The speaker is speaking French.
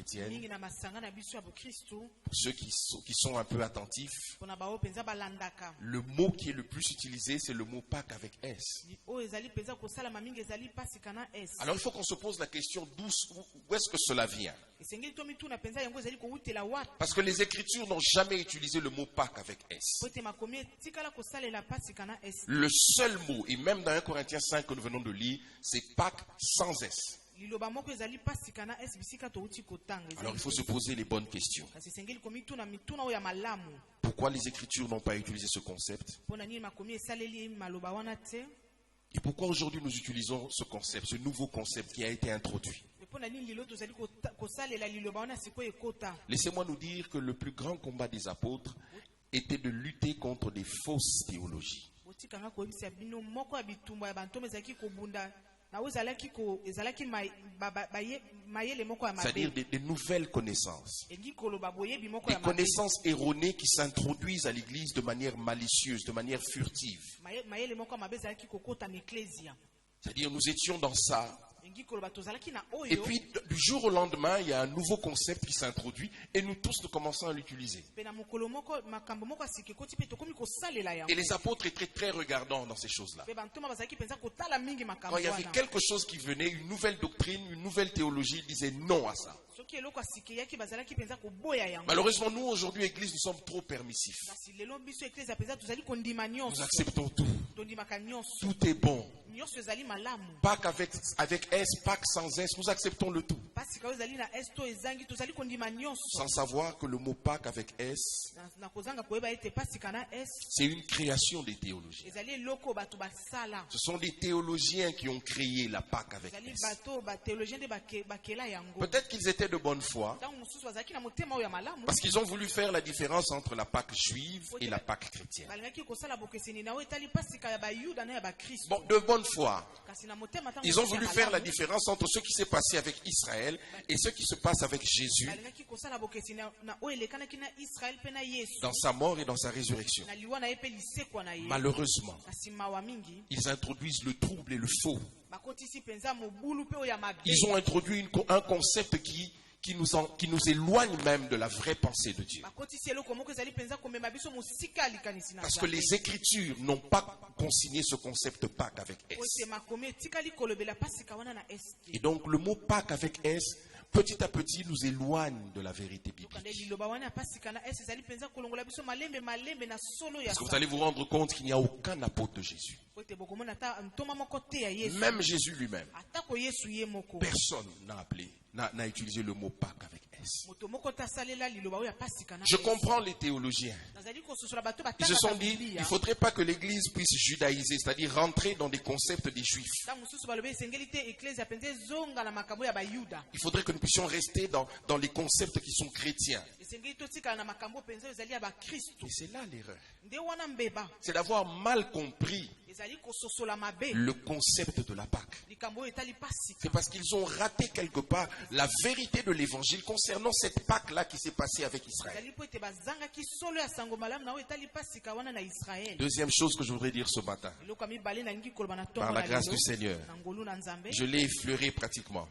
chrétienne, pour ceux qui sont un peu attentifs, le mot qui est le plus utilisé, c'est le mot Pâques avec S. Alors il faut qu'on se pose la question où est-ce que cela vient? Parce que les Écritures n'ont jamais utilisé le mot Pâques avec S. Le seul mot, et même dans 1 Corinthiens 5 que nous venons de lire, c'est Pâques sans S. Alors il faut se poser les bonnes questions. Pourquoi les Écritures n'ont pas utilisé ce concept? Et pourquoi aujourd'hui nous utilisons ce concept, ce nouveau concept qui a été introduit? Laissez-moi nous dire que le plus grand combat des apôtres était de lutter contre des fausses théologies. C'est-à-dire des nouvelles connaissances. Des connaissances erronées qui s'introduisent à l'église de manière malicieuse, de manière furtive. C'est-à-dire nous étions dans ça. Et puis du jour au lendemain, il y a un nouveau concept qui s'introduit et nous tous nous commençons à l'utiliser. Et les apôtres étaient très regardants dans ces choses-là. Quand il y avait quelque chose qui venait, une nouvelle doctrine, une nouvelle théologie, ils disaient non à ça. Malheureusement, nous aujourd'hui, Église, nous sommes trop permissifs. Nous acceptons tout. Tout est bon. Pâques avec S, Pâques sans S, nous acceptons le tout. Sans savoir que le mot Pâques avec S, c'est une création des théologiens. Ce sont des théologiens qui ont créé la Pâques avec S. Peut-être qu'ils étaient de bonne foi, parce qu'ils ont voulu faire la différence entre la Pâque juive et la Pâque chrétienne. Bon, de bonne foi, ils ont voulu faire la différence entre ce qui s'est passé avec Israël et ce qui se passe avec Jésus dans sa mort et dans sa résurrection. Malheureusement, ils introduisent le trouble et le faux. Ils ont introduit un concept qui nous éloigne même de la vraie pensée de Dieu. Parce que les Écritures n'ont pas consigné ce concept Pâques avec S. Et donc le mot Pâques avec S, petit à petit, nous éloigne de la vérité biblique. Parce que vous allez vous rendre compte qu'il n'y a aucun apôtre de Jésus. Même Jésus lui-même. Personne n'a utilisé le mot Pâques avec S. Je comprends les théologiens. Ils se sont dit, il ne faudrait pas que l'Église puisse judaïser, c'est-à-dire rentrer dans des concepts des Juifs. Il faudrait que nous puissions rester dans les concepts qui sont chrétiens. Et c'est là l'erreur. C'est d'avoir mal compris le concept de la Pâque. C'est parce qu'ils ont raté quelque part la vérité de l'évangile concernant cette Pâque-là qui s'est passée avec Israël. Deuxième chose que je voudrais dire ce matin, par la grâce du Seigneur, je l'ai effleuré pratiquement.